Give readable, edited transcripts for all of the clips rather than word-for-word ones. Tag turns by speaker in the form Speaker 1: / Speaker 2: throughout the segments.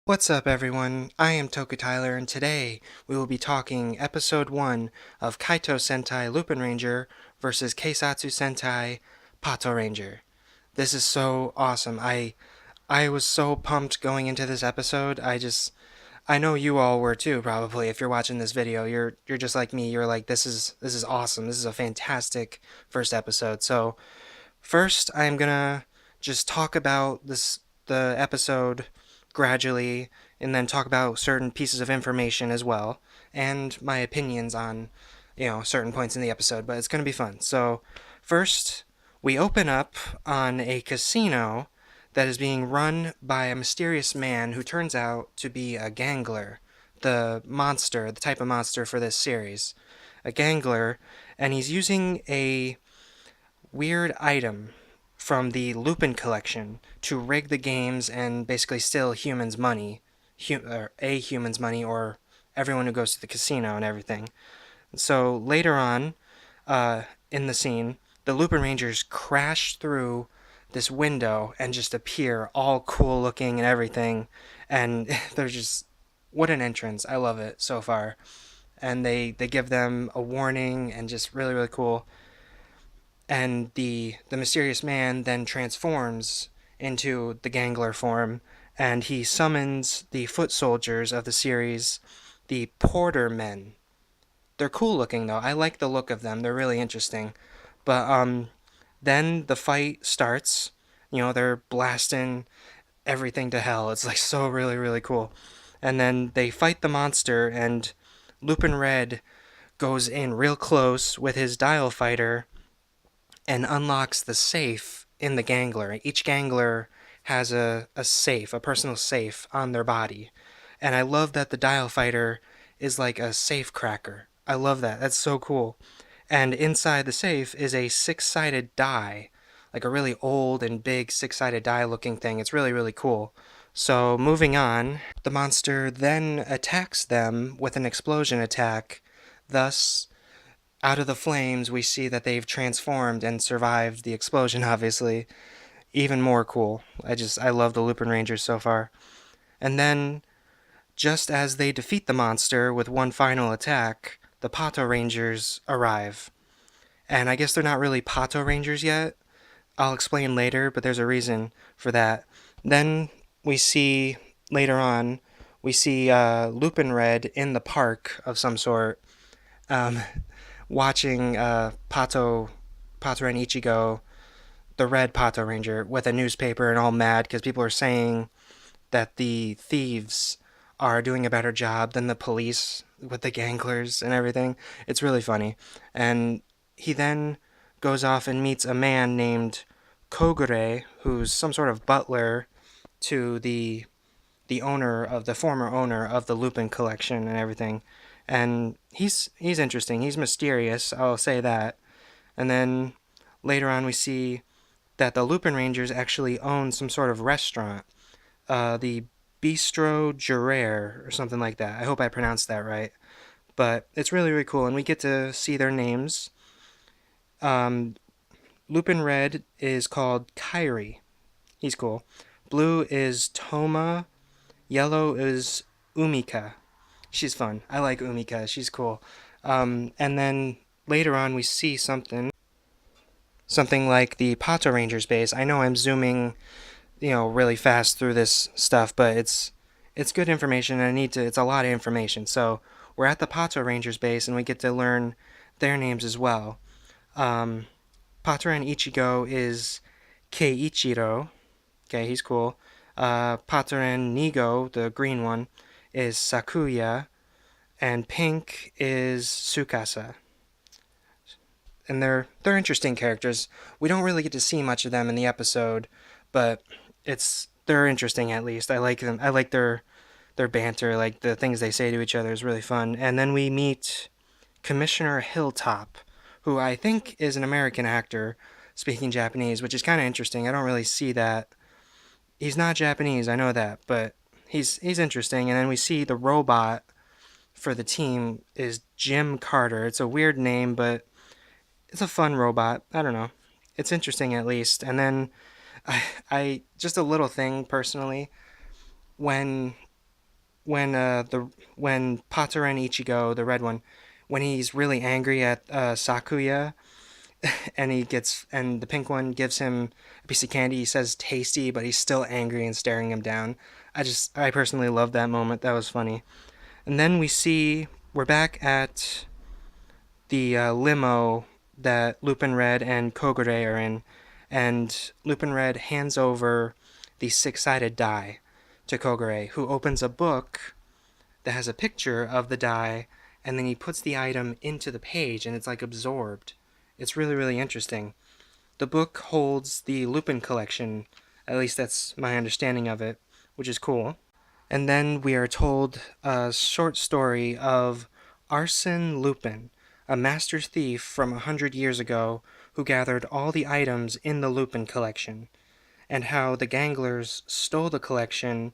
Speaker 1: What's up, everyone? I am TokuTylor, and today we will be talking Episode 1 of Kaito Sentai Lupin-Ranger versus Keisatsu Sentai Patoranger. This is so awesome. I was so pumped going into this episode. I know you all were too, probably. If you're watching this video, you're just like me. You're like, this is awesome. This is a fantastic first episode. So first, I'm gonna just talk about the episode gradually, and then talk about certain pieces of information as well, and my opinions on, certain points in the episode. But it's gonna be fun. So, first, we open up on a casino that is being run by a mysterious man who turns out to be a gangler, the monster, the type of monster for this series, a gangler, and he's using a weird item from the Lupin collection to rig the games and basically steal humans' money, or a human's money, or everyone who goes to the casino and everything. So later on, in the scene, the Lupin Rangers crash through this window and just appear all cool looking and everything, and they're just what an entrance! I love it so far, and they give them a warning and just really really cool. And the mysterious man then transforms into the gangler form, and he summons the foot soldiers of the series, the Porter Men. They're cool looking though. I like the look of them. They're really interesting. But then the fight starts. They're blasting everything to hell. It's like so really really cool. And then they fight the monster, and Lupin Red goes in real close with his dial fighter and unlocks the safe in the gangler. Each gangler has a safe, a personal safe on their body. And I love that the dial fighter is like a safe cracker. I love that. That's so cool. And inside the safe is a six-sided die, like a really old and big six-sided die looking thing. It's really, really cool. So moving on, the monster then attacks them with an explosion attack, thus out of the flames, we see that they've transformed and survived the explosion, obviously. Even more cool. I love the Lupin Rangers so far. And then, just as they defeat the monster with one final attack, the Pato Rangers arrive. And I guess they're not really Pato Rangers yet. I'll explain later, but there's a reason for that. Then we see, later on, we see Lupin Red in the park of some sort. Um, Watching Pato and Ichigo, the red Pato Ranger, with a newspaper and all mad because people are saying that the thieves are doing a better job than the police with the ganglers and everything. It's really funny. And he then goes off and meets a man named Kogure, who's some sort of butler to the owner of the former owner of the Lupin collection and everything. And he's interesting. He's mysterious. I'll say that. And then later on, we see that the Lupin Rangers actually own some sort of restaurant, the Bistro Jurere or something like that. I hope I pronounced that right. But it's really really cool, and we get to see their names. Um, Lupin Red is called Kyrie. He's cool. Blue is Toma. Yellow is Umika. She's fun. I like Umika. She's cool. And then later on, we see something like the Pato Rangers base. I know I'm zooming, really fast through this stuff, but it's good information, and I need to. It's a lot of information. So we're at the Pato Rangers base, and we get to learn their names as well. Um, Patoran Ichigo is Keiichiro. Okay, he's cool. Patoran Nigo, the green one, is Sakuya, and pink is Tsukasa. And they're interesting characters. We don't really get to see much of them in the episode, but they're interesting at least. I like them. I like their banter, like the things they say to each other is really fun. And then we meet Commissioner Hilltop, who I think is an American actor speaking Japanese, which is kind of interesting. I don't really see that. He's not Japanese, I know that, but he's interesting. And then we see the robot for the team is Jim Carter. It's a weird name, but it's a fun robot. I don't know. It's interesting at least. And then I just a little thing personally, when when Pater and Ichigo, the red one, when he's really angry at Sakuya, and the pink one gives him a piece of candy. He says tasty, but he's still angry and staring him down. I personally love that moment. That was funny. And then we're back at the limo that Lupin Red and Kogure are in, and Lupin Red hands over the six-sided die to Kogure, who opens a book that has a picture of the die, and then he puts the item into the page, and it's like absorbed. It's really, really interesting. The book holds the Lupin collection, at least that's my understanding of it, which is cool. And then we are told a short story of Arsène Lupin, a master thief from 100 years ago who gathered all the items in the Lupin collection, and how the Ganglers stole the collection,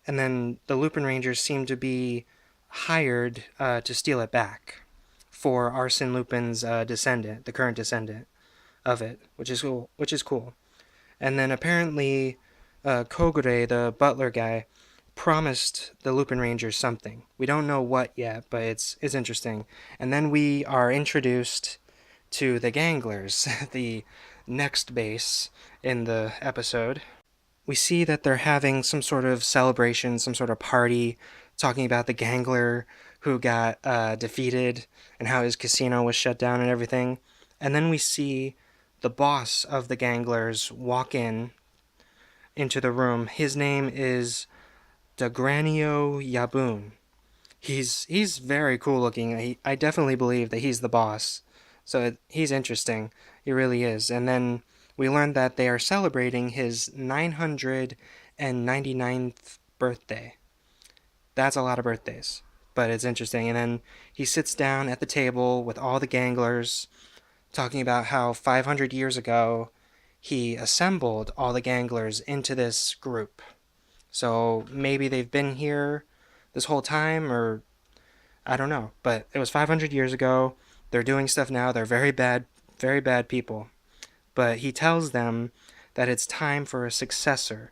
Speaker 1: and then the Lupin-Rangers seem to be hired to steal it back for Arsène Lupin's descendant, the current descendant of it, which is cool. And then apparently, Kogure, the butler guy, promised the Lupin-Rangers something. We don't know what yet, but it's interesting. And then we are introduced to the Ganglers, the next base in the episode. We see that they're having some sort of celebration, some sort of party, talking about the Gangler who got defeated and how his casino was shut down and everything. And then we see the boss of the Ganglers walk into the room. His name is Dagranio Yaboon. He's very cool looking. I definitely believe that he's the boss. So he's interesting. He really is. And then we learned that they are celebrating his 999th birthday. That's a lot of birthdays, but it's interesting. And then he sits down at the table with all the Ganglers, talking about how 500 years ago he assembled all the Ganglers into this group. So maybe they've been here this whole time, or I don't know. But it was 500 years ago. They're doing stuff now. They're very bad people. But he tells them that it's time for a successor.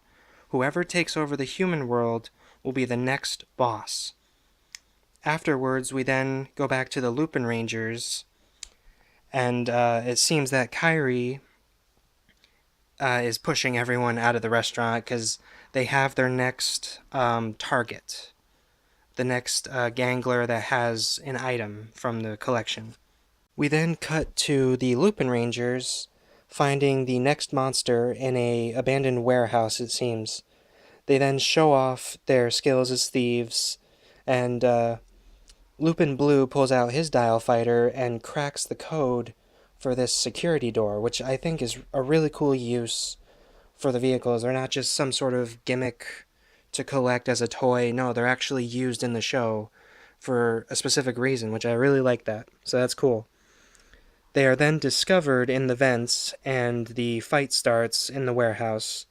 Speaker 1: Whoever takes over the human world will be the next boss. Afterwards, we then go back to the Lupin-Rangers, and it seems that Kairi is pushing everyone out of the restaurant because they have their next target, the next Gangler that has an item from the collection. We then cut to the Lupin-Rangers finding the next monster in a abandoned warehouse, it seems. They then show off their skills as thieves, and Lupin Blue pulls out his dial fighter and cracks the code for this security door, which I think is a really cool use for the vehicles. They're not just some sort of gimmick to collect as a toy. No, they're actually used in the show for a specific reason, which I really like that. So that's cool. They are then discovered in the vents, and the fight starts in the warehouse.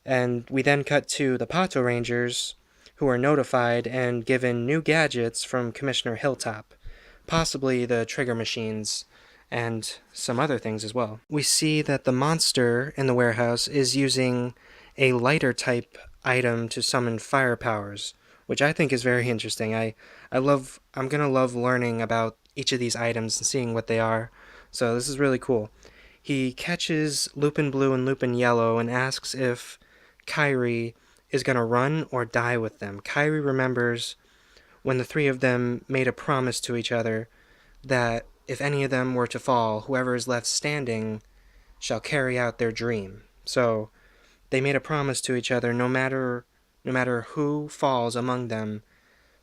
Speaker 1: And we then cut to the Patorangers, who are notified and given new gadgets from Commissioner Hilltop, possibly the trigger machines, and some other things as well. We see that the monster in the warehouse is using a lighter type item to summon fire powers, which I think is very interesting. I'm gonna love learning about each of these items and seeing what they are. So this is really cool. He catches Lupin Blue and Lupin Yellow and asks if Kairi is gonna run or die with them. Kairi remembers when the three of them made a promise to each other that if any of them were to fall, whoever is left standing shall carry out their dream. So they made a promise to each other, no matter who falls among them,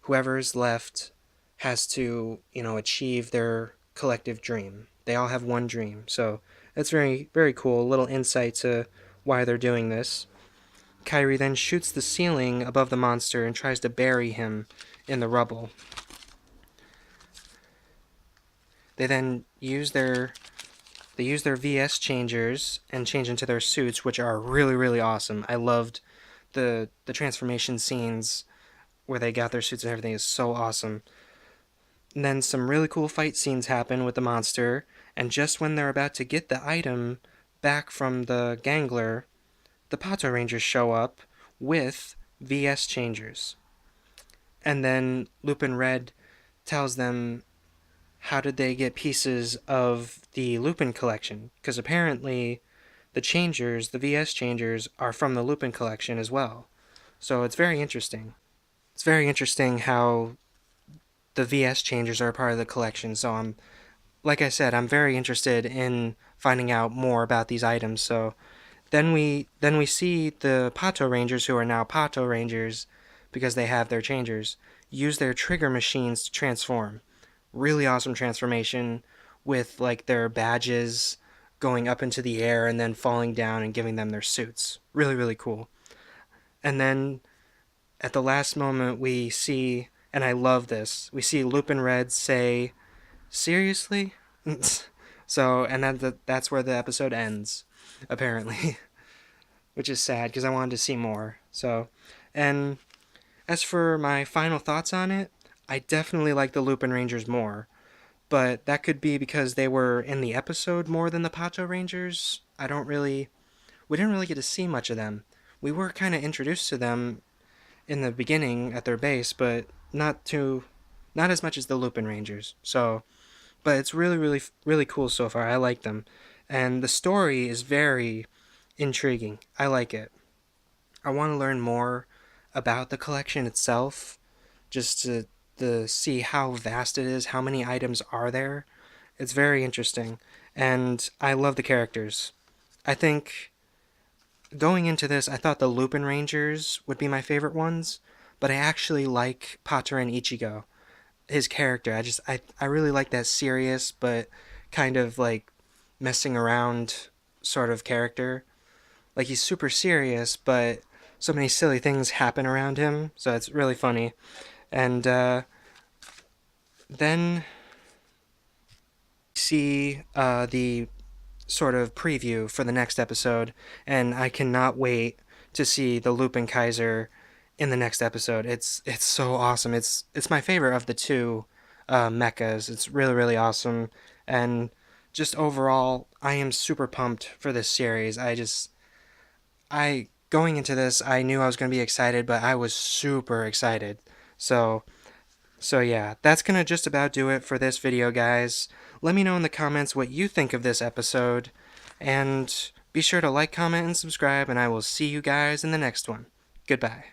Speaker 1: whoever is left has to, achieve their collective dream. They all have one dream. So that's very, very cool. A little insight to why they're doing this. Kairi then shoots the ceiling above the monster and tries to bury him in the rubble. They then use their VS changers and change into their suits, which are really, really awesome. I loved the transformation scenes where they got their suits and everything is so awesome. And then some really cool fight scenes happen with the monster, and just when they're about to get the item back from the Gangler, the Patoranger show up with VS changers. And then Lupin Red tells them how did they get pieces of the Lupin collection, because apparently the changers, the VS changers, are from the Lupin collection as well. So it's very interesting. It's very interesting how the VS changers are a part of the collection. So like I said, I'm very interested in finding out more about these items. So then we see the Pato-Rangers, who are now Pato-Rangers because they have their changers, use their trigger machines to transform. Really awesome transformation with like their badges going up into the air and then falling down and giving them their suits. Really, really cool. And then at the last moment we see, and I love this, we see Lupin Red say, "Seriously?" So, and that's where the episode ends, apparently. Which is sad because I wanted to see more. So, and as for my final thoughts on it, I definitely like the Lupin Rangers more, but that could be because they were in the episode more than the Pato Rangers. We didn't really get to see much of them. We were kind of introduced to them in the beginning at their base, but not as much as the Lupin Rangers. So, but it's really, really, really cool so far. I like them, and the story is very intriguing. I like it. I want to learn more about the collection itself, just to see how vast it is, how many items are there. It's very interesting, and I love the characters. I think going into this, I thought the Lupin Rangers would be my favorite ones, but I actually like Patoran Ichigo. His character, I really like that serious but kind of like messing around sort of character. Like he's super serious, but so many silly things happen around him, so it's really funny. And then see the sort of preview for the next episode, and I cannot wait to see the Lupin Kaiser in the next episode. It's so awesome. It's my favorite of the two mechas. It's really, really awesome, and just overall, I am super pumped for this series. I going into this, I knew I was going to be excited, but I was super excited. So, so yeah, that's going to just about do it for this video, guys. Let me know in the comments what you think of this episode, and be sure to like, comment, and subscribe, and I will see you guys in the next one. Goodbye.